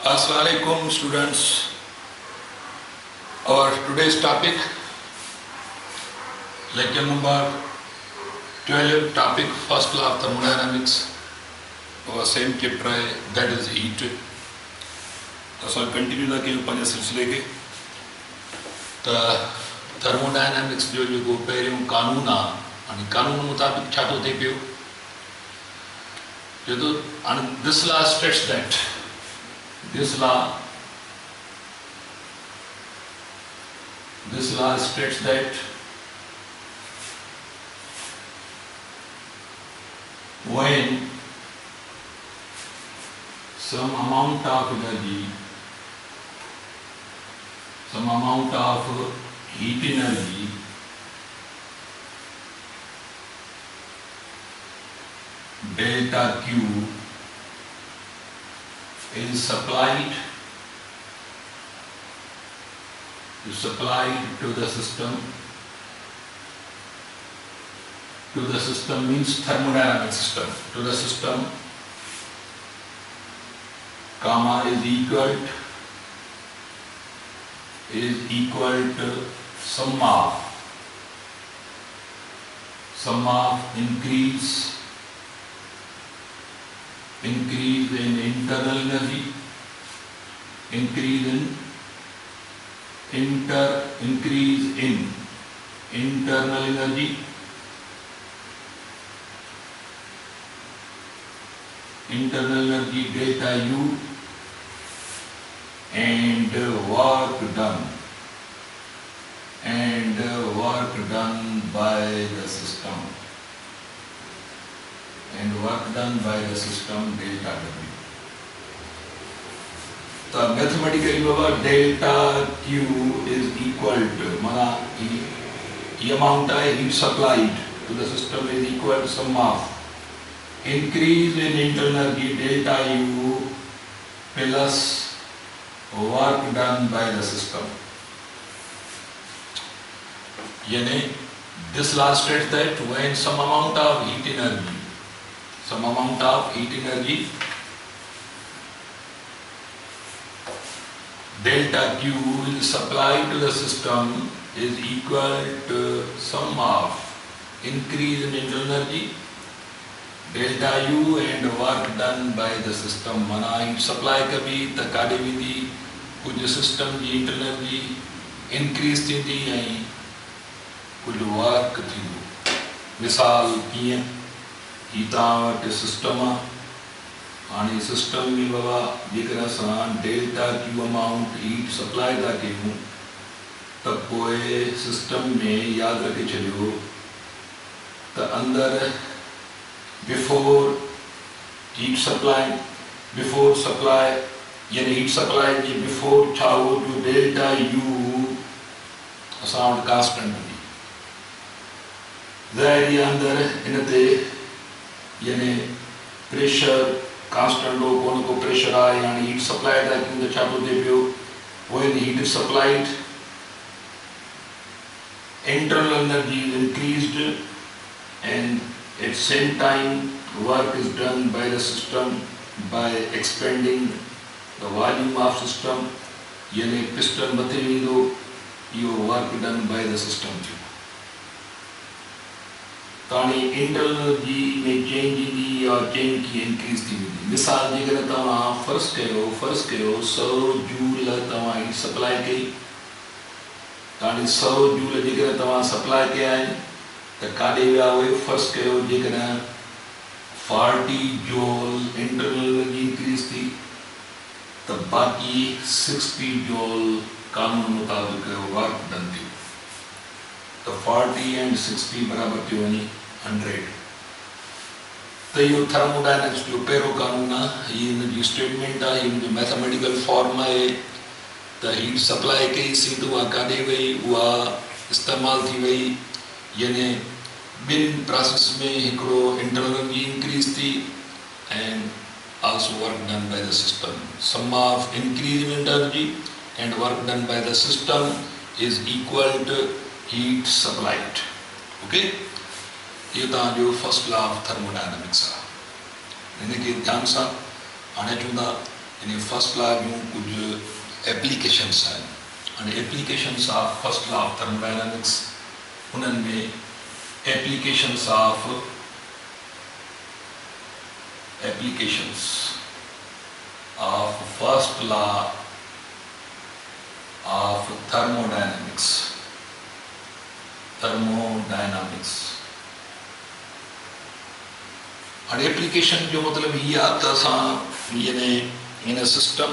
Assalamualaikum students. Our today's topic, lecture number 12, topic first law of thermodynamics. Our same chapter है, that is heat. असल continue था कि पंज सिलसिले के त थर्मोडायनामिक्स जो जेको पहिरियों कानून आहे हाणे कानून मुताबिक़ छा थो थिए पियो जो हाणे this law status that This law states that when some amount of energy, some amount of heat energy delta Q is supplied to the system. To the system means thermodynamic system. To the system, gamma is equal to sum of increase in internal energy, increase in internal energy, delta U, and work done by the system. Delta W. The mathematically delta Q is equal to the amount of heat supplied to the system is equal to sum of increase in internal energy delta U plus work done by the system. Yani this law states that when some amount of heat energy delta Q is supplied to the system is equal to sum of increase in internal energy delta U and work done by the system. माना heat supply कभी त काॾे वेंदी कुझु system जी internal energy increase थींदी ऐं कुझु work थींदो. मिसाल कीअं ही तव्हां वटि सिस्टम आहे हाणे सिस्टम में बाबा जेकर असां delta Q amount heat supply था कयूं त पोइ सिस्टम में यादि रखे छॾियो त अंदरि बिफोर सप्लाई यानी हीट सप्लाई जे बिफोर छा हो जो डेल्टा यू असां वटि कांस्टेंट हुई ज़ाहिर अंदरि इन ते यानी प्रेशर कांस्टेंट हो को प्रेशर आहे यानी हीट सप्लाई था कयूं त छा थो थिए पियो when heat is supplied internal energy is increased and at same time work is done by the system by expanding the volume of system यानी piston मथे वेंदो इहो work done by the system थियो ताणी इंटरनल एनर्जी में change ईंदी और change की इंक्रीज थी वेंदी. मिसाल जेकर तव्हां फर्ज़ कयो 100 जूल तव्हां हीट सप्लाई कई ताणी 100 जूल जेकर तव्हां सप्लाई कया आहिनि त काॾे विया उहे फर्ज़ कयो जेकर 40 जूल इंटरनल एनर्जी इंक्रीज थी त बाक़ी 60 जूल कानून मुताबिक़ वर्क डन थियो तो 40 and 60 बराबर थी वञे 100. तो ये थर्मोडायनामिक्स जो पहिरों कानून आहे ये इनजी स्टेटमेंट आहे इनजो मैथमेटिकल फॉर्म आहे त हीट सप्लाई कईसीं त उहा काॾे वई उहा इस्तेमालु थी वई यानी ॿिनि प्रोसेस में हिकिड़ो इंटरनल एनर्जी इंक्रीज थी and also work done by the system. Sum of increase in energy and work done by the system is equal to heat supplied. Okay? ये तव्हांजो फर्स्ट लॉ ऑफ थर्मोडायनामिक्स आहे. हिनखे ध्यान सां हाणे चवंदा in first law जूं कुछ एप्लीकेशंस आहिनि हाणे applications of first law of thermodynamics उन्हनि में applications of first law of thermodynamics हाणे एप्लीकेशन जो मतलब ये आहे त असां यानी इन सिस्टम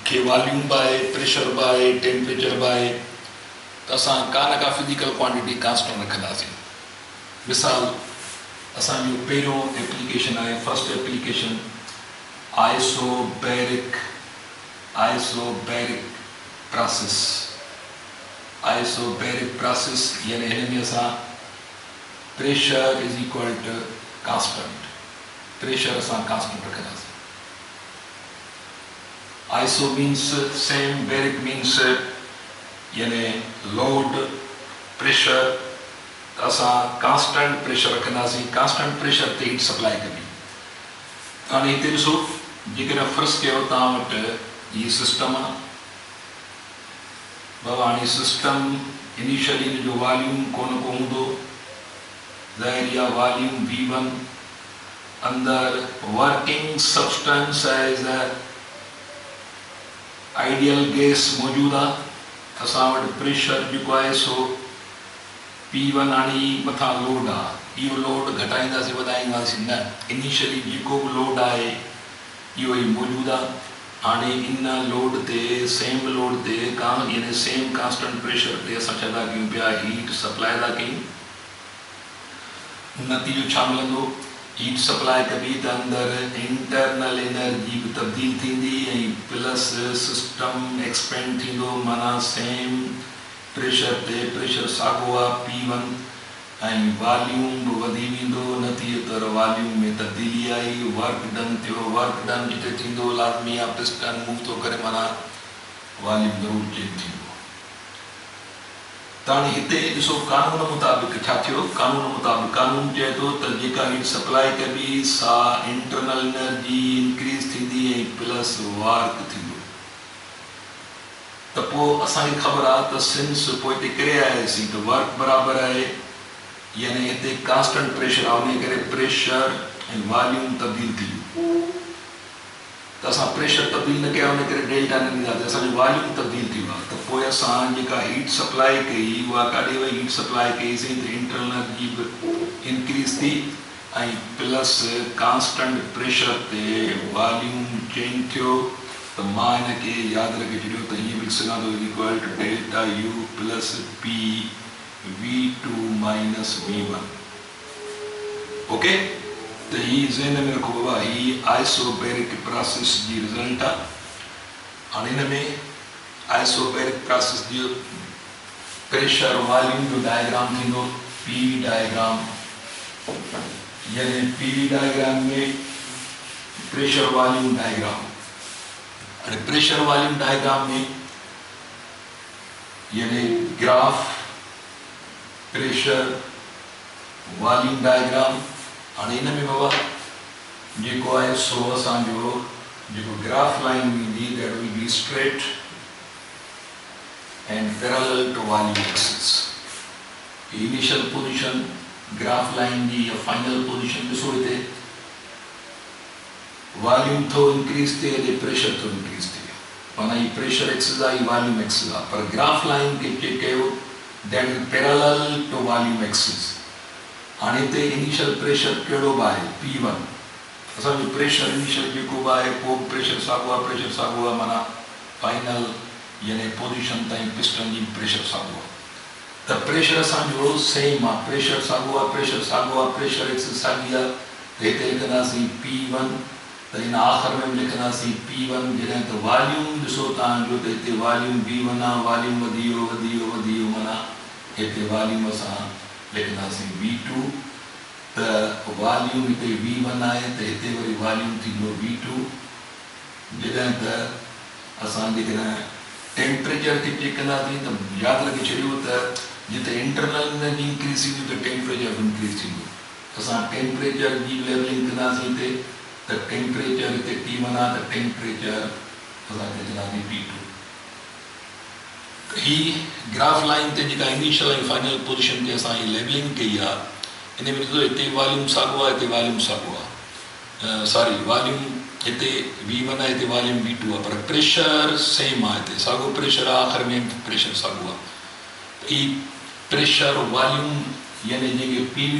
के volume by pressure by temperature by त असां का फिजिकल क्वांटिटी कांस्टेंट रखंदासीं। मिसाल असांजो पहिरियों एप्लीकेशन आहे फर्स्ट एप्लीकेशन आइसोबैरिक प्रोसेस यानी हिन में असां pressure is equal to constant pressure असां कांस्टेंट रखंदासीं। Iso means same, baric means यानी लोड प्रेशर असां कांस्टेंट प्रेशर रखंदासीं। कांस्टेंट प्रेशर ते हीट सप्लाई कबी। हाणे हिते ॾिसो जेकॾहिं फर्स्ट कयो तव्हां वटि हीअ सिस्टम आहे बाबा। हाणे सिस्टम इनिशियली हिन जो वॉल्यूम कोन को हूंदो ज़ाहिर आहे वॉल्यूम V1 अंदर working substance as ideal gas मौजूद आहे। असां वटि प्रेशर जेको आहे सो P1 हाणे मथां लोड आहे। इहो लोड घटाईंदासीं वधाईंदासीं न, इनिशियली जेको बि लोड आहे इहो ई मौजूदु आहे। हाणे इन लोड ते सेम लोड ते यानी सेम कांस्टेंट प्रेशर ते असां छा था कयूं पिया हीट सप्लाई था कयूं। नतीजो छा मिलंदो हीट सप्लाई कबी त अंदर इंटरनल एनर्जी भी तब्दील थींदी ऐं प्लस सिस्टम एक्सपेंड थींदो। माना सेम प्रेशर ते प्रेशर साॻियो आहे P1 ऐं वॉल्यूम भी वधी वेंदो। नतीजे तौर वॉल्यूम में तब्दीली आई, वर्क डन थियो। वर्क डन जिते थींदो लाज़मी आहे पिस्टन मूव थो करे माना वॉल्यूम ज़रूर चेंज थींदो। त हाणे हिते ॾिसो कानून मुताबिक़ छा थियो। कानून चए थो त जेका हीट सप्लाई कबी सा इंटरनल एनर्जी इंक्रीज थींदी ऐं प्लस वर्क थींदो। त पोइ असांखे ख़बर आहे त सिंस पोइ हिते करे आयासीं त वर्क बराबरि आहे यानी हिते कांस्टेंट प्रेशर आहे उन करे प्रेशर ऐं वॉल्यूम तब्दील थी वियो। त असां प्रेशर तब्दील न कया उन करे डेल्टा न ॾींदासीं, असांजो वॉल्यूम तब्दील थी वियो आहे। त पोइ असां जेका हीट सप्लाई कई उहा काॾे वई हीट सप्लाई कईसीं त इंटरनल एनर्जी बि इंक्रीज थी ऐं प्लस कांस्टेंट प्रेशर ते वॉल्यूम चेंज थियो। त मां हिनखे यादि रखे छॾियो त हीअं बि लिखी सघां थो equal to delta U plus P V2 minus V1। Okay तो ये ज़हन में रखो बाबा ये आइसोबैरिक प्रोसेस जी रिजल्ट आहे। हाणे हिन में आइसोबैरिक प्रोसेस जो प्रेशर वॉल्यूम जो डायग्राम थींदो PV डायग्राम यानी PV डायग्राम में प्रेशर वॉल्यूम डायग्राम। हाणे प्रेशर वॉल्यूम डायग्राम में यानी ग्राफ प्रेशर वॉल्यूम डायग्राम। हाणे हिन में बाबा जेको आहे सो असांजो जेको ग्राफ लाइन ईंदी that will be straight and parallel to volume axis. Initial position graph line जी या फाइनल पोजीशन ॾिसो हिते वॉल्यूम थो इंक्रीज थिए ते प्रेशर थो इंक्रीज थिए माना ही प्रेशर एक्सिस आहे वॉल्यूम एक्सिस आहे। पर ग्राफ लाइन खे चेक कयो that will parallel to volume axis. हाणे हिते इनिशियल प्रेशर कहिड़ो बि आहे P1 असांजो प्रेशर इनिशियल जेको बि आहे पोइ प्रेशर साॻियो आहे माना फाइनल यानी पोजीशन ताईं पिस्टन जी प्रेशर साॻियो आहे। त प्रेशर असांजो सेम आहे, प्रेशर साॻियो आहे, प्रेशर एक्सिस साॻी आहे। त हिते लिखंदासीं P1 त हिन आख़िर में बि लिखंदासीं P1 जॾहिं त वॉल्यूम ॾिसो तव्हांजो त हिते वॉल्यूम V1 आहे, वॉल्यूम वधी वियो माना हिते वॉल्यूम असां लिखंदासीं V2। त वॉल्यूम हिते V1 आहे त हिते वरी वॉल्यूम थींदो V2। जॾहिं त असां जेकॾहिं टेम्परेचर खे चेक कंदासीं त यादि रखे छॾियो त जिते इंटरनल एनर्जी इंक्रीज थींदी त टेम्परेचर बि इंक्रीज थींदो। असां टेम्परेचर जी लेवलिंग कंदासीं हिते त त टेम्परेचर हिते T1 आहे त टेम्परेचर असांखे चवंदासीं T2। ही ग्राफ लाइन ते जेका इनिशियल ऐं फाइनल पोजीशन ते असां लेबलिंग कई आहे, इन में ॾिसो हिते वॉल्यूम साॻियो आहे, हिते वॉल्यूम साॻियो आहे, सॉरी वॉल्यूम हिते V1 आहे, हिते वॉल्यूम V2 आहे, पर प्रेशर सेम आहे, हिते साॻियो प्रेशर आहे, आख़िर में प्रेशर साॻियो आहे। ही प्रेशर वॉल्यूम यानी जंहिंखे PV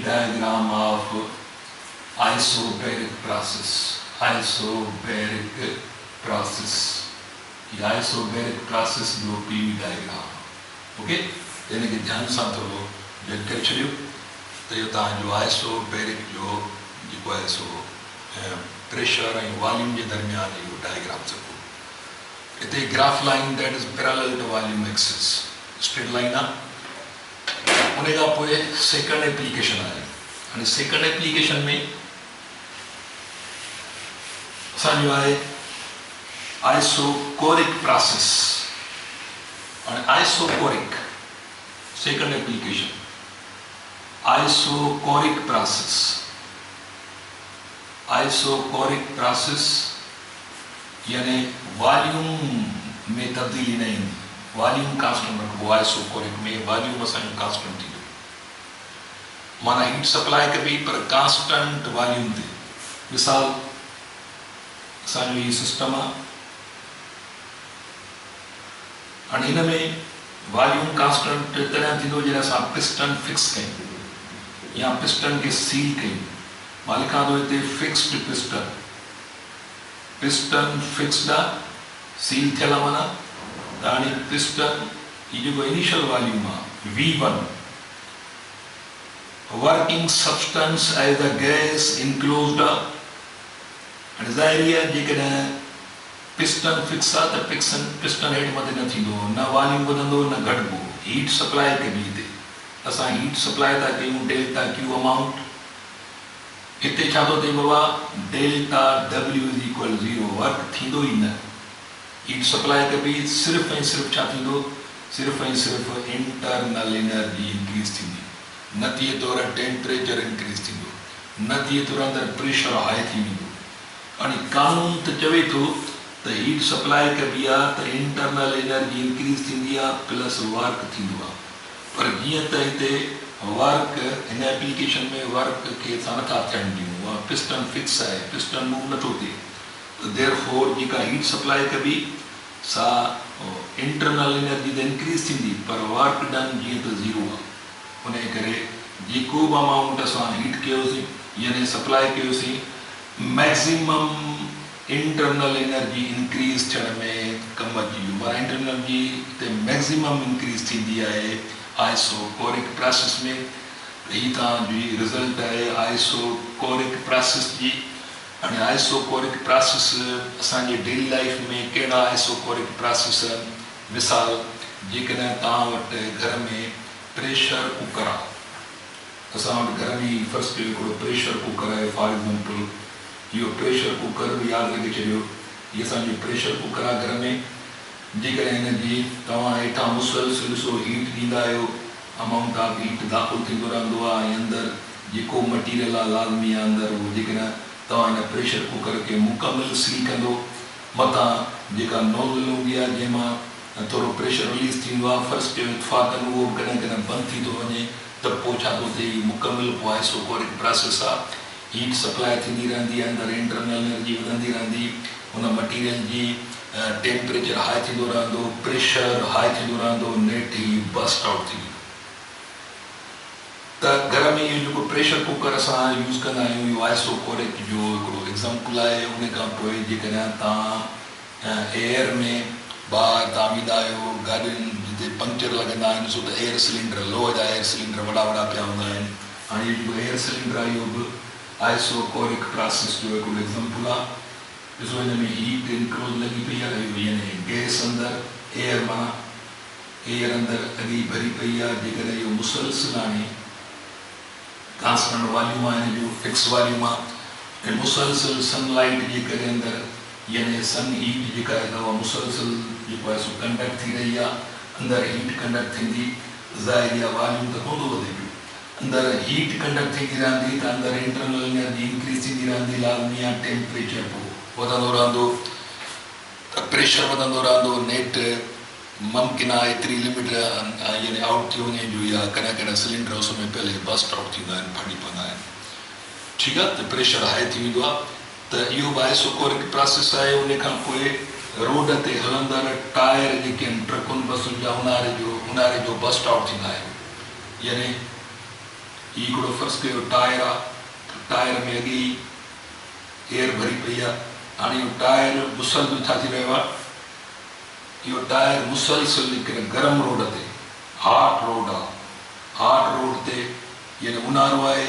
diagram of isobaric process, isobaric process जो PV डायग्राम। ओके, यानी कि ध्यान सां थोरो जज करे छॾियो त इहो तव्हांजो आइसोबैरिक जो जेको आहे सो प्रेशर ऐं वॉल्यूम जे दरमियान इहो डायग्राम सघो। हिते graph line that is parallel to volume axis straight line आहे। उन खां पोइ सेकंड एप्लीकेशन आहे। हाणे सेकंड एप्लीकेशन में असांजो आहे आइसोकोरिक प्रोसेस। हाणे isochoric second application isochoric process यानी वॉल्यूम में तब्दीली न ईंदी, वॉल्यूम कांस्टेंट रखिबो। आइसोकोरिक में वॉल्यूम असांजो कांस्टेंट थींदो, माना हीट सप्लाई कबी पर कांस्टेंट वॉल्यूम ते। मिसाल असांजो ही सिस्टम आहे, हाणे हिन में वॉल्यूम कांस्टेंट तॾहिं थींदो जॾहिं असां पिस्टन फिक्स कयूं या पिस्टन खे सील कयूं। मां लिखां थो हिते फिक्स्ड पिस्टन फिक्स्ड आहे, सील थियल आहे, माना त हाणे पिस्टन ही जेको इनिशियल वॉल्यूम आहे V1 working substance as a gas enclosed आहे। हाणे ज़ाहिरी आहे जेकॾहिं पिस्टन फिक्स आहे त पिस्टन हेठि मथे न थींदो, न वॉल्यूम वधंदो न घटिबो। हीट सप्लाई कबी हिते, असां हीट सप्लाई था कयूं डेल्टा क्यू अमाउंट। हिते छा थो थिए बाबा, delta W is equal 0, work थींदो ई न। हीट सप्लाई कबी, सिर्फ़ु ऐं सिर्फ़ु छा थींदो, सिर्फ़ु ऐं सिर्फ़ु इंटरनल एनर्जी इंक्रीज़ थींदी, न थिए तौर टेम्परेचर इंक्रीज़ थींदो, न थिए तौर अंदरि प्रेशर हाई थी वेंदो। हाणे कानून त चवे थो त हीट सप्लाई कबी आहे त इंटरनल एनर्जी इंक्रीज़ थींदी आहे प्लस वर्क थींदो आहे, पर जीअं त हिते वर्क हिन एप्लीकेशन में वर्क खे असां नथा थियण ॾियूं, पिस्टन फिक्स आहे, पिस्टन मूव नथो थिए, त देयरफॉर जेका हीट सप्लाई कबी सा इंटरनल एनर्जी त इंक्रीज़ थींदी पर वर्क डन जीअं त 0 आहे। उन करे जेको बि अमाउंट असां हीट कयोसीं यानी सप्लाई कयोसीं, मैक्सिमम इंटरनल एनर्जी इंक्रीज़ थियण में कम अची वियो, माना इंटरनल एनर्जी ते मैक्सिमम इंक्रीज़ थींदी आहे आइसोकोरिक प्रोसेस में। ही तव्हांजी रिज़ल्ट आहे आइसोकोरिक प्रोसेस जी। हाणे आइसोकोरिक प्रोसेस असांजे डेली लाइफ में कहिड़ा आइसोकोरिक प्रोसेस, मिसाल जेकॾहिं तव्हां वटि घर में प्रेशर कुकर आहे, असां वटि घर में फर्स्ट हिकिड़ो प्रेशर कुकर आहे। फॉर एग्जाम्पल इहो प्रेशर कुकर यादि रखे छॾियो, हीअ असांजो प्रेशर कुकर आहे घर में। जेकॾहिं हिनजी तव्हां हेठां मुसलसिल ॾिसो हीट ॾींदा आहियो, अमाउंट ऑफ हीट दाख़िल थींदो रहंदो आहे ऐं अंदरि जेको मटीरियल आहे लाज़मी आहे अंदरि उहो, जेकॾहिं तव्हां हिन प्रेशर कुकर खे मुकमिल सील कंदो, मथां जेका नोज़ल हूंदी आहे जंहिंमां थोरो प्रेशर रिलीज़ थींदो आहे, फर्स्ट इत्फाक़न उहो कॾहिं कॾहिं बंदि थी थो वञे, त पोइ छा थो थिए, मुकमिल पोइ आइसोकोरिक प्रोसेस आहे। हीट सप्लाई थींदी रहंदी, अंदरि इंटरनल एनर्जी वधंदी रहंदी, हुन मटीरियल जी टेम्परेचर हाई थींदो रहंदो, प्रेशर हाई थींदो रहंदो, नेट ही बस्ट आउट थी वेंदो। त घर में इहो जेको प्रेशर कुकर असां यूज़ कंदा आहियूं, इहो आइसोकोरिक जो हिकिड़ो एग्ज़ाम्पल आहे। उन खां पोइ जेकॾहिं तव्हां एयर में ॿाहिरि तव्हां वेंदा आहियो, गाॾियुनि जिते पंक्चर लॻंदा आहिनि, ॾिसो त एयर सिलेंडर, लोह जा एयर सिलेंडर वॾा वॾा पिया हूंदा आहिनि। हाणे इहो जेको एयर सिलेंडर आहे इहो बि आइसोकोरिक प्रोसेस जो हिकिड़ो एग्ज़ाम्पल आहे। ॾिसो हिन में हीट इनक्लोज लॻी पई आहे, यानी गैस अंदरि, एयर माना एयर अंदरि लॻी भरी पई आहे। जेकॾहिं इहो मुसलसिल हाणे कांस्टेंट वॉल्यूम आहे, हिन जो फिक्स वॉल्यूम आहे, ऐं मुसलसिल सनलाइट जे करे अंदरि यानी सन हीट जेका आहे उहा मुसलसिल जेको आहे सो कंडक्ट थी रही आहे, अंदरि हीट कंडक्ट थींदी, ज़ाहिर आहे वॉल्यूम त कोन थो वधे पियो, अंदर हीट कंडक्ट थी रहंदी त अंदर इंटरनल एनर्जी इंक्रीज थी रहंदी लाज़मी आहे टेम्परेचर पोइ वधंदो रहंदो त प्रेशर वधंदो रहंदो नेट मुमकिन आहे एतिरी लिमिट यानी आउट थी वञे जो या कॾहिं कॾहिं सिलेंडर उस में पहले बस्ट आउट थींदा आहिनि फाटी पवंदा आहिनि ठीकु आहे त प्रेशर हाई थी वेंदो आहे त इहो बि आइसोकोरिक प्रोसेस आहे उन खां पोइ रोड ते हलंदड़ टायर जेके आहिनि ट्रकुनि बसुनि जा ऊन्हारे जो बस्ट आउट थींदा आहिनि यानी हीउ हिकिड़ो फर्ज़ु कयो टायर आहे टायर में अॻे ई एयर भरी पई आहे हाणे इहो टायर मुसलसल छा थी रहियो आहे इहो टायर मुसलसल हिकिड़े गरम रोड ते हॉट रोड आहे हॉट रोड ते यानी ऊन्हारो आहे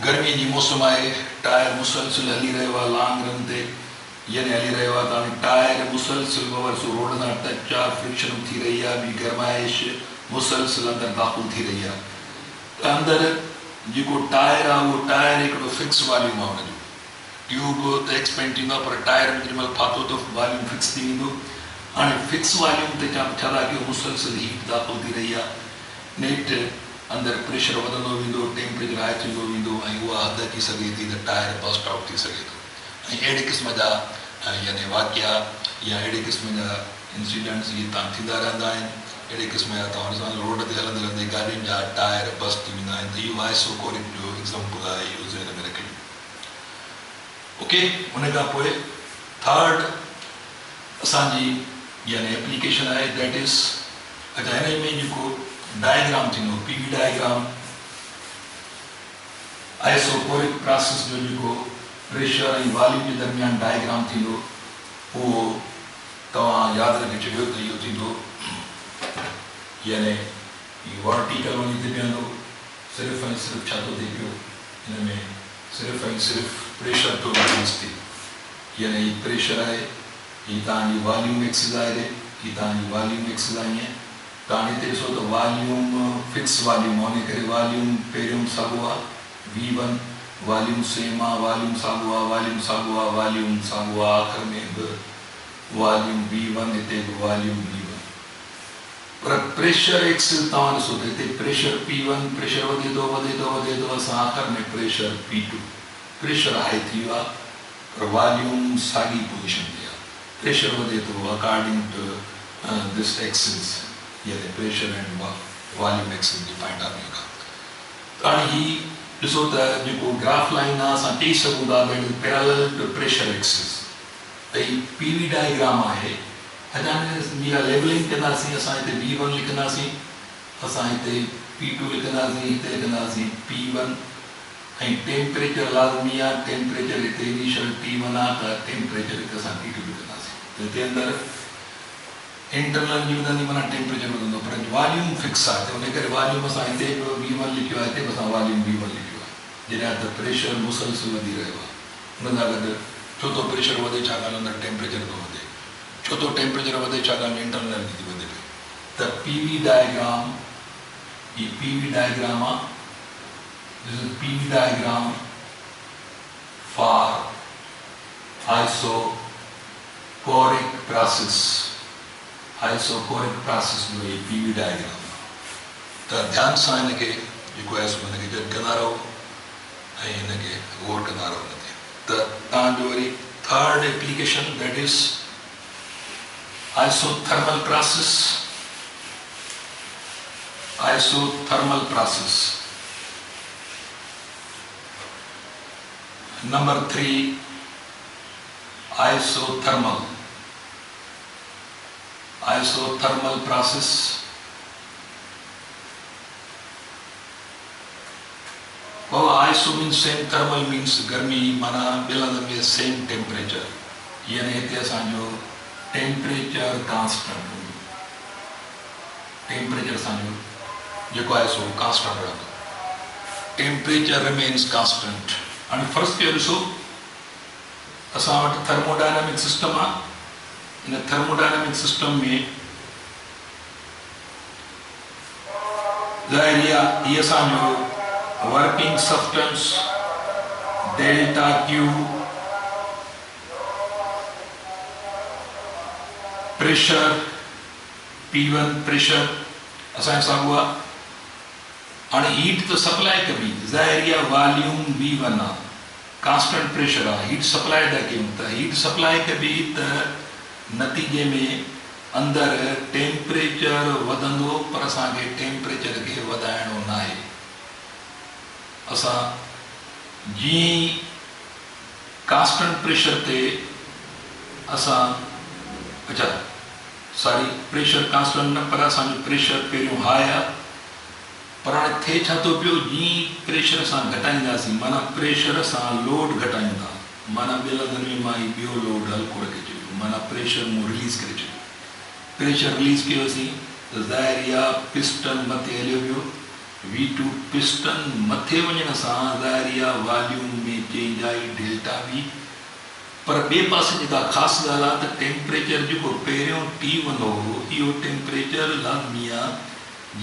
गर्मी जी मौसम आहे टायर मुसलसल हली रहियो आहे लॉन्ग रन ते यानी हली रहियो आहे त हाणे टायर मुसलसल वरिसो रोड सां टच आहे फ्रिक्शन थी रही आहे ॿी गरमाइश मुसलसल अंदरि दाख़िल थी रही आहे त अंदरि जेको टायर आहे उहो टायर हिकिड़ो फिक्स वॉल्यूम आहे हुनजो ट्यूब त एक्सपेंड थींदो आहे पर टायर में जेॾी महिल फाथो त वॉल्यूम फिक्स थी वेंदो हाणे फिक्स वॉल्यूम ते छा था कयो मुसलसल हीट दाख़िल थी रही आहे नेट अंदरि प्रेशर वधंदो वेंदो टेम्परेचर हाई थींदो वेंदो ऐं उहा हद अची सघे थी त टायर बस्ट आउट थी सघे थो ऐं अहिड़े क़िस्म जा यानी वाक़िया या अहिड़े क़िस्म जा इंसिडेंट्स इहे तव्हां थींदा रहंदा आहिनि अहिड़े क़िस्म जा तव्हां सां रोड ते हलंदे हलंदे गाॾियुनि जा टायर बस्ट थी वेंदा आहिनि त इहो आइसोकोरिक जो एग्ज़ाम्पल आहे इहो ज़हन में रखियो ओके उन खां पोइ थर्ड असांजी यानी एप्लीकेशन आहे दैट इज़ अच्छा हिन में जेको डायग्राम थींदो पीवी डायग्राम आइसोकोरिक प्रोसेस जो जेको प्रेशर ऐं वॉल्यूम जे दरमियान डायग्राम थींदो उहो तव्हां यादि रखे छॾियो त इहो थींदो यानी वर्टिकल वञी थी बीहंदो सिर्फ़ु ऐं सिर्फ़ु छा थो थिए पियो हिन में सिर्फ़ु ऐं सिर्फ़ु प्रेशर थो बैलेंस थिए यानी हीउ प्रेशर आहे हीउ तव्हांजी वॉल्यूम एक्सिस आहे हीउ तव्हांजी वॉल्यूम एक्सिस आहे ईअं तव्हां हिते ॾिसो त वॉल्यूम फिक्स वॉल्यूम आहे उन करे वॉल्यूम पहिरियों साॻियो आहे V1 वॉल्यूम सेम आहे वॉल्यूम साॻियो आहे वॉल्यूम साॻियो आहे वॉल्यूम साॻियो आहे आख़िर में बि वॉल्यूम V1 हिते बि वॉल्यूम V1 पर प्रेशर एक्सिस तव्हां ॾिसो त हिते प्रेशर P1 प्रेशर वधे थो वधे थो वधे थो असां आख़िर में प्रेशर P2 प्रेशर हाई थी वियो आहे पर वॉल्यूम साॻी पोज़ीशन ते आहे प्रेशर वधे थो अकॉर्डिंग टू दिस एक्सिस यानी pressure and volume axis J point of view खां हाणे हीउ ॾिसो त जेको ग्राफ लाइन आहे असां चई सघूं था that is parallel to pressure axis त हीउ पीवी डायग्राम आहे अञा इहा लेबलिंग कंदासीं असां हिते V1 लिखंदासीं असां हिते P2 लिखंदासीं हिते लिखंदासीं P1 ऐं टेम्परेचर लाज़मी आहे टेम्परेचर हिते इनिशियल T1 आहे त टेम्परेचर हिते असां T2 लिखंदासीं त हिते अंदरि इंटरनल जी वधंदी माना टेम्परेचर वधंदो पर वॉल्यूम फिक्स आहे त उन करे वॉल्यूम असां हिते बि V1 लिखियो आहे हिते बि असां वॉल्यूम V1 लिखियो आहे जॾहिं त प्रेशर मुसलसल वधी रहियो आहे हुन सां गॾु छो थो प्रेशर वधे छाकाणि अंदरि टेम्परेचर थो वधे छो थो टेम्परेचर वधे छाकाणि इंटरनल एनर्जी थी वधे पई त पीवी डायग्राम हीउ पीवी डायग्राम आहे this is PV diagram for isochoric process isochoric process जो ये पीवी डायग्राम तो ध्यान सां हिनखे जेको आहे सो हिनखे जज कंदा रहो ऐं हिनखे गौर कंदा रहो हिन ते त तव्हांजो वरी third application that is isothermal process number 3 isothermal process well iso means same thermal means गर्मी माना बिलंद में same temperature यानी हिते असांजो टेम्परेचर कांस्टेंट हूंदो टेम्परेचर असांजो जेको आहे सो कांस्टेंट रहंदो टेम्परेचर रिमेन्स कांस्टेंट हाणे फर्स्ट कयो ॾिसो असां वटि थर्मोडायनामिक सिस्टम आहे इन थर्मोडायनामिक सिस्टम में ज़ाहिर आहे ये असांजो working substance delta Q pressure P1 pressure असांजो साॻियो आहे हाणे हीट तो सप्लाई कबी ज़ाहिर आहे वॉल्यूम V1 आहे, कांस्टेंट प्रेशर आहे, हीट सप्लाई था कयूं त हीट सप्लाई कबी त नतीजे में अंदर टेम्परेचर वधंदो, पर असांखे टेम्परेचर खे वधाइणो न आहे। असां जीअं कांस्टेंट प्रेशर ते असां अच्छा सॉरी प्रेशर कांस्टेंट न, पर असांजो प्रेशर पहिरियों हाई आहे, पर हाणे थिए छा थो पियो, जीअं प्रेशर असां घटाईंदासीं माना प्रेशर सां लोड घटायूं था, माना ॿिए लफ़्ज़नि में मां ॿियो लोड हल्को रखे छॾियो, माना प्रेशर मूं रिलीज़ करे छॾियो। प्रेशर रिलीज़ कयोसीं त ज़ाहिर आहे पिस्टन मथे हलियो वियो, V2 पिस्टन मथे वञण सां ज़ाहिर आहे वॉल्यूम में चेंज आई डेल्टा V, पर ॿिए पासे जेका ख़ासि ॻाल्हि आहे त टेम्परेचर जेको पहिरियों T1 हो इहो टेम्परेचर लाज़मी आहे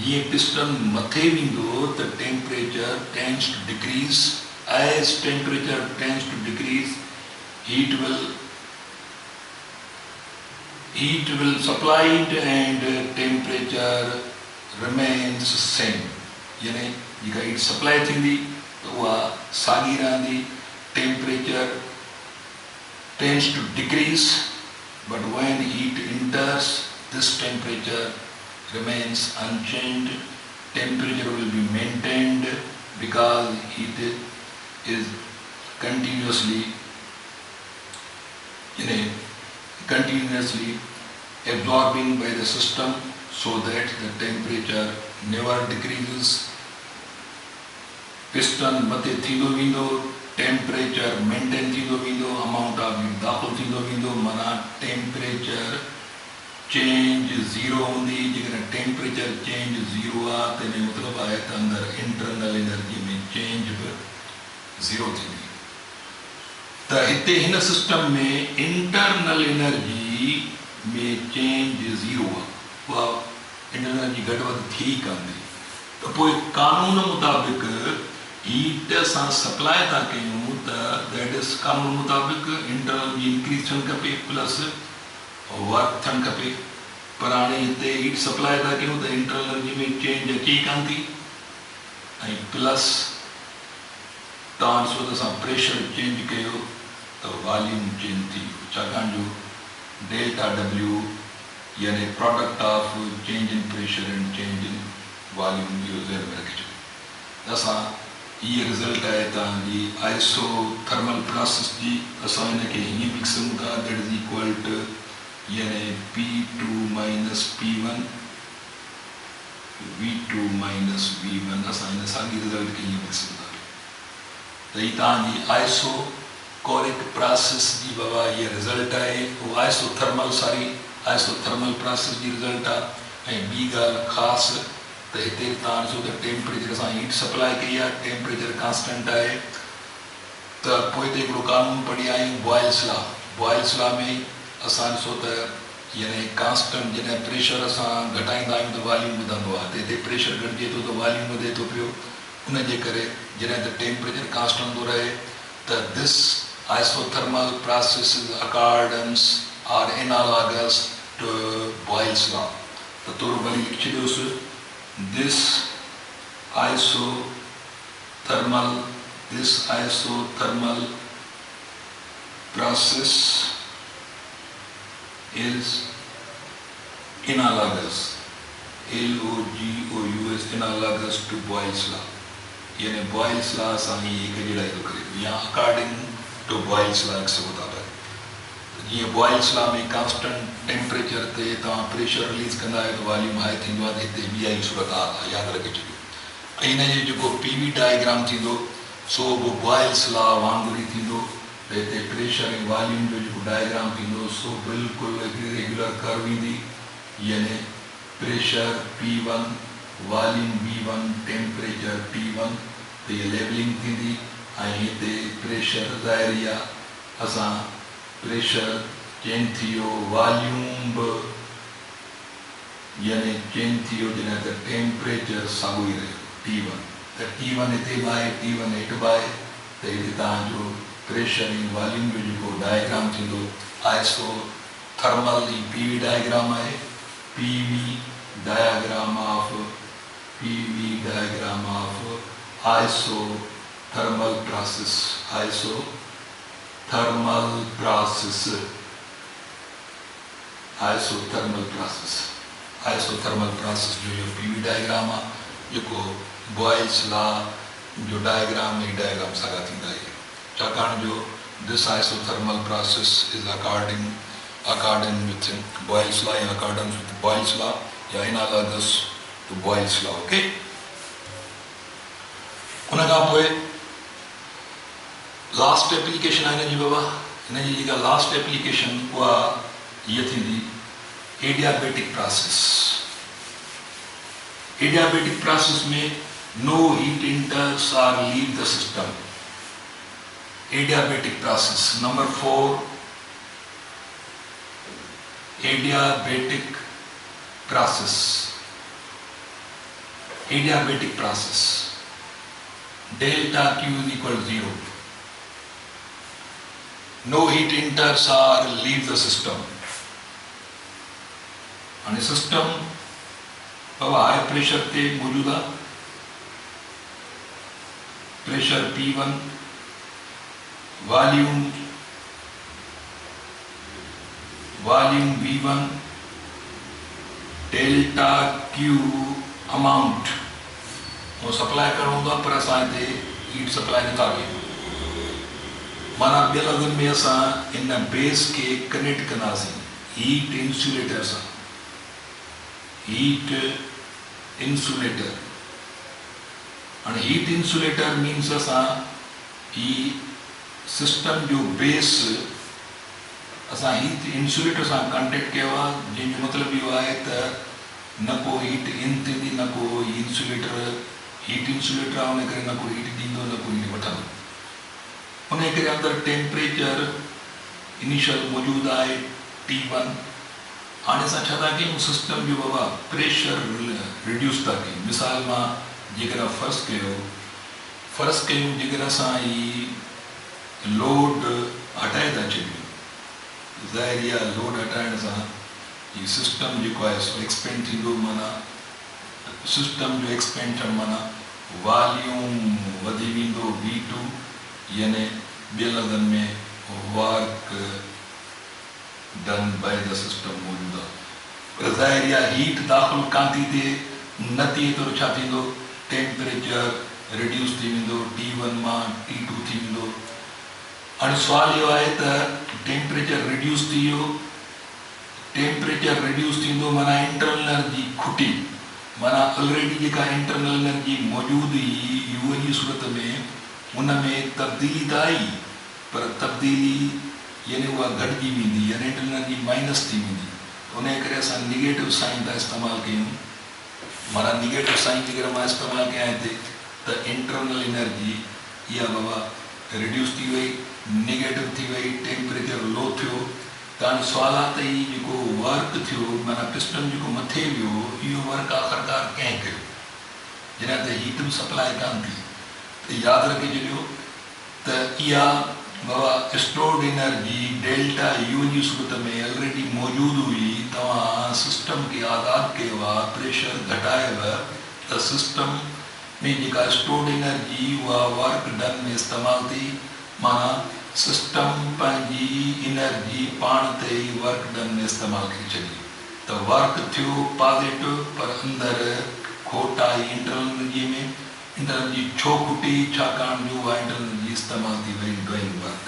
जीअं पिस्टन मथे वेंदो त temperature tends to decrease, as temperature tends to decrease heat will supplied and temperature remains same, यानी जेका हीट सप्लाई थींदी त उहा साॻी रहंदी, temperature tends to decrease, but when heat enters this temperature remains unchanged, temperature will be maintained because heat is continuously absorbing by the system, so that the temperature never decreases. Piston मथे थींदो वेंदो, temperature maintain थींदो वेंदो, amount of heat दाख़िल थींदो वेंदो, माना temperature change zero हूंदी। जेकॾहिं टेम्परेचर चेंज ज़ीरो आहे त हिन जो मतिलबु आहे त अंदरि इंटरनल एनर्जी में चेंज बि ज़ीरो थींदी। त हिते हिन सिस्टम में इंटरनल एनर्जी में चेंज ज़ीरो आहे, उहा इंटरनल एनर्जी घटि वधि थी कान्हे। त पोइ कानून मुताबिक़ हीट सां सप्लाई था कयूं त दैट इज़ कानून मुताबिक़ इंटरनल जी इंक्रीज थियणु खपे प्लस वर्क थियणु खपे, पर हाणे हिते हीट सप्लाई था कयूं त इंटरनल एनर्जी में चेंज अचे ई कान थी, ऐं प्लस तव्हां ॾिसो त असां प्रेशर चेंज कयो त वॉल्यूम चेंज थी वियो, छाकाणि जो डेल्टा W यानी product of change in pressure and change in volume इहो ज़हन में रखे छॾियो। असां ये रिज़ल्ट है तव्हांजी आइसोथर्मल प्रोसेस जी। असां हिनखे हीअं बि लिखूं था दैट इज़ इक्वल टू यानी P2 minus P1 V2 minus V1, असां हिन साॻी रिज़ल्ट खे हीअं लिखूं था त हीअ तव्हांजी आइसोकोरिक प्रोसेस जी बाबा इहा रिज़ल्ट आहे, उहो आइसोथर्मल प्रोसेस जी रिज़ल्ट आहे। ऐं ॿी ॻाल्हि ख़ासि त हिते तव्हां ॾिसो त टेम्परेचर असां हीट सप्लाई कई आहे, टेम्परेचर कांस्टेंट आहे, त पोइ हिते हिकिड़ो कानून पढ़ी आहियूं बॉयल्स लॉ में असां ॾिसो त यानी कांस्टेंट जॾहिं प्रेशर असां घटाईंदा आहियूं त वॉल्यूम वधंदो आहे, त हिते प्रेशर घटिजे थो त वॉल्यूम वधे थो पियो, उनजे करे जॾहिं त टेम्परेचर कांस्टेंट थो रहे त this isothermal process accordance are analogous to Boyle's law. त थोरो वरी लिखी छॾियोसि, this isothermal process is analogous, LOGOUS, analogous to Boyle's law, यानी Boyle's law सां ही एक जहिड़ा थो करे, या according to Boyle's law से होता है। जीअं बॉयल्स लॉ में कांस्टेंट टेम्परेचर ते तव्हां प्रेशर रिलीज़ कंदा आहियो त वॉल्यूम हाई थींदो आहे, त हिते ॿी आई सूरत आहे, यादि रखे छॾियो। ऐं हिन जो जेको PV डायग्राम थींदो सो बि बॉयल्स लॉ वांगुरु ई थींदो, त हिते प्रेशर ऐं वॉल्यूम जो जेको डायग्राम थींदो सो बिल्कुलु हिकिड़ी रेगुलर कर्व ईंदी, यानी pressure P1 volume V1 temperature T1, त इहा लेवलिंग थींदी। ऐं हिते प्रेशर ज़ाहिरी आहे, असां प्रेशर चेंज थी वियो, वॉल्यूम बि यानी चेंज थी वियो, जॾहिं त टेम्परेचर साॻियो ई रहियो T1, त T1 हिते बि आहे, T1 हेठि बि आहे, त हिते तव्हांजो प्रेशर ऐं वॉल्यूम जो जेको डायग्राम थींदो आइसोथर्मल PV डायग्राम आहे, PV diagram of PV diagram of isothermal process. Isothermal process. जो ये PV diagram है, जो Boyle's law जो diagram में diagram सागा थींदा है. छाकाण जो this isothermal process is according with Boyle's law, in accordance with Boyle's law, या analogous to Boyle's law. Okay. उनका पोए last application है ना जी बाबा, ना जी का last application हुआ ये थी दी adiabatic process. Adiabatic process में no heat enters or leave the system. Adiabatic process. Number 4. Adiabatic process. Adiabatic process. Delta Q is equal to 0. No heat enters or leaves the system. And the system of high pressure te maujuda pressure P1, volume V1, delta Q amount वो supply करूँगा पर असांजे heat supply न कागे माना ॿिए लॻनि में असां इन बेस के कनेक्ट कंदासीं हीट इंसुलेटर सां heat insulator and heat insulator means असां ही सिस्टम जो बेस असां हीट इंसुलेटर सां कॉन्टेक्ट कयो आहे जंहिंजो मतिलबु इहो आहे त न को हीट इन थींदी न को इंसुलेटर हीट इंसुलेटर आहे उन करे न को हीट ॾींदो न को हीट वठंदो उन करे अंदरि टेम्परेचर इनिशियल मौजूदु आहे T1 हाणे असां छा था कयूं सिस्टम जो बाबा प्रेशर रिड्यूस था कयूं मिसाल मां जेकर फर्ज़ कयूं जेकर असां ही लोड हटाए था छॾियूं ज़ाहिर आहे लोड हटाइण सां ही सिस्टम जेको आहे सो एक्सपेंड थींदो माना सिस्टम जो एक्सपेंशन माना वॉल्यूम वधी वेंदो V2 यानी ॿिए लॻनि में work done by the system मौजूदु आहे पर ज़ाहिर आहे हीट दाख़िल कान थी थिए न थिए थो छा थींदो टेम्परेचर रिड्यूस थी वेंदो T1 मां T2 थी वेंदो हाणे सुवाल इहो आहे त टेम्परेचर रिड्यूस थी वियो टेम्परेचर रिड्यूस थींदो माना इंटरनल एनर्जी खुटी माना ऑलरेडी जेका इंटरनल एनर्जी मौजूदु हुई यू जी सूरत में उन में तब्दीली त आई पर तब्दीली यानी उहा घटिजी वेंदी यानी इंटरनल एनर्जी माइनस थी वेंदी उन करे असां निगेटिव साइन था इस्तेमालु कयूं माना निगेटिव साइन जेकर मां इस्तेमालु कयां हिते त इंटरनल एनर्जी इहा बाबा रिड्यूस थी वई नेगेटिव थी वई टेम्परेचर लो थियो त हाणे सुवाल आहे त ही जेको वर्क थियो माना पिस्टन जेको मथे वियो इहो वर्क आख़िरकार कंहिं कयो जॾहिं त हीट बि सप्लाई कान थी त यादि रखी छॾियो त इहा बाबा स्टोर्ड एनर्जी डेल्टा यू जी सूरत में ऑलरेडी मौजूदु हुई तव्हां सिस्टम खे आज़ादु कयो आहे प्रेशर घटायव त सिस्टम में जेका स्टोर्ड एनर्जी उहा वर्क डन में इस्तेमालु थी माना सिस्टम पंहिंजी एनर्जी पाण ते ई वर्क डन में इस्तेमालु करे छॾी त वर्क थियो पॉज़िटिव पर अंदरि खोट आई इंटरनल एनर्जी में इंटरनल एनर्जी छो खुटी छाकाणि जो उहा इंटरनल एनर्जी इस्तेमालु थी वई डूइंग वर्क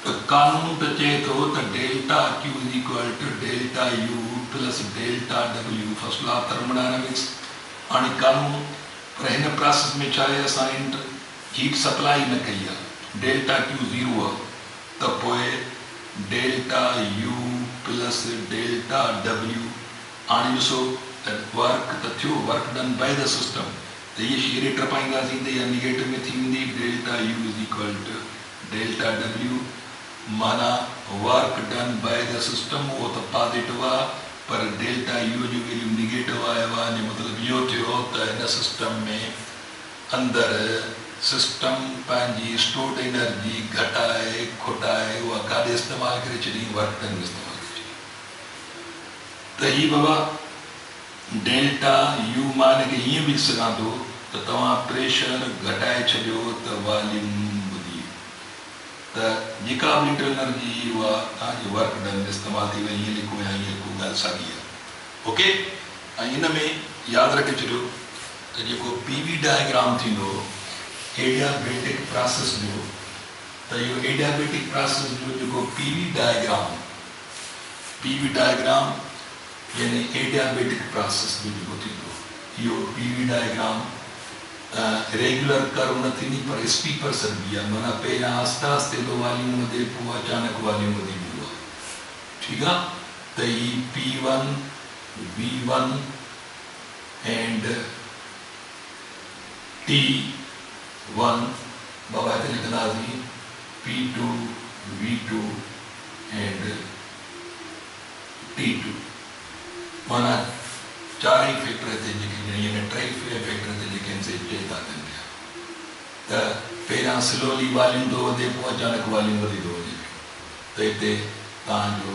त कानून त चए थो त delta Q is equal to delta U plus delta W first law of thermodynamics हाणे कानून पर हिन प्रोसेस में छा आहे असां हीट सप्लाई न कई आहे डेल्टा Q 0 आहे त पोइ delta U plus delta W हाणे ॾिसो त वर्क त थियो work done by the system त इहे शइ टपाईंदासीं त इहा निगेटिव में थी वेंदी delta U is equal to delta W माना work done by the system उहो त पॉज़िटिव आहे पर डेल्टा U जो वैल्यू निगेटिव आयो आहे जो मतिलबु इहो थियो त हिन सिस्टम में अंदरि सिस्टम पंहिंजी स्टोर्ड एनर्जी घटाए खुटाए उहा काॾे इस्तेमालु करे छॾी वर्क डन में इस्तेमालु करे छॾी त ही बाबा डेल्टा यू मान के हीअं बि सघां थो त तव्हां प्रेशर घटाए छॾियो त वॉल्यूम वधी त जेका बि इंटरनल एनर्जी उहा तव्हांजी वर्क डन इस्तेमालु थी वई हीअं लिखो या हीअं लिखो ॻाल्हि साॻी आहे ओके। ऐं हिन में यादि रखे छॾियो त जेको PV डायग्राम थींदो एडियाबेटिक प्रोसेस जो त इहो एडियाबेटिक प्रोसेस जो जेको PV डायग्राम यानी एडियाबेटिक प्रोसेस जो जेको थींदो इहो PV डायग्राम रेगुलर कर्व न थींदी पर स्पीकर सॾिबी आहे माना पहिरियां आस्ते आस्ते थो वॉल्यूम वधे पोइ अचानक वॉल्यूम वधी वेंदो आहे ठीकु आहे। त ही P1 V1 एंड T1 बाबा हिते लिखंदासीं P2 V2 एंड T2 माना चारई फैक्टर ते जेके टई फैक्टर ते जेके आहिनि से चई था कनि पिया त पहिरियां स्लोली वॉल्यूम थो वधे पोइ अचानक वॉल्यूम वधी थो वञे त हिते तव्हांजो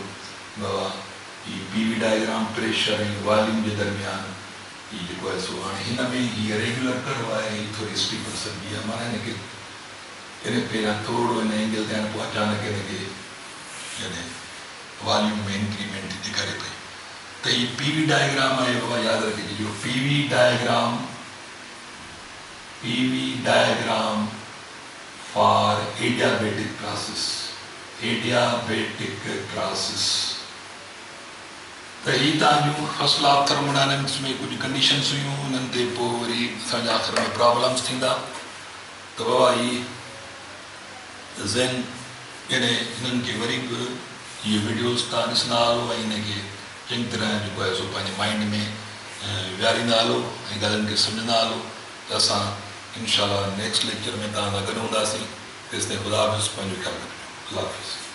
बाबा ही PV डायग्राम प्रेशर ऐं वॉल्यूम जे दरमियान ही जेको आहे सो हाणे हिन में हीअ रेगुलर कर्व आहे ही थोरी स्पीड सॾिबी आहे माना हिनखे हिन पहिरियां थोरो हिन एंगल ते हाणे पोइ अचानक हिनखे यानी वॉल्यूम में इंक्रीमेंट थी करे पई त ही PV डायग्राम आहे बाबा यादि रखिजे जो PV diagram for adiabatic process त ही तव्हांजूं फर्स्ट लॉ ऑफ थर्मोडायनेमिक्स में कुझु कंडीशन्स हुयूं उन्हनि ते पोइ वरी असांजा आख़िर में प्रॉब्लम्स थींदा त बाबा ही ज़ेन यानी हिननि खे वरी बि इहे वीडियोज़ तव्हां ॾिसंदा हलो ऐं हिनखे चङी तरह जेको आहे सो पंहिंजे माइंड में विहारींदा हलो ऐं ॻाल्हियुनि खे सम्झंदा हलो त असां इनशाला नेक्स्ट लेक्चर में तव्हां सां गॾु हूंदासीं तेसिताईं ख़ुदा हाफ़िज़ पंहिंजो ख़्यालु रखिजो अल्लाह हाफ़िज़।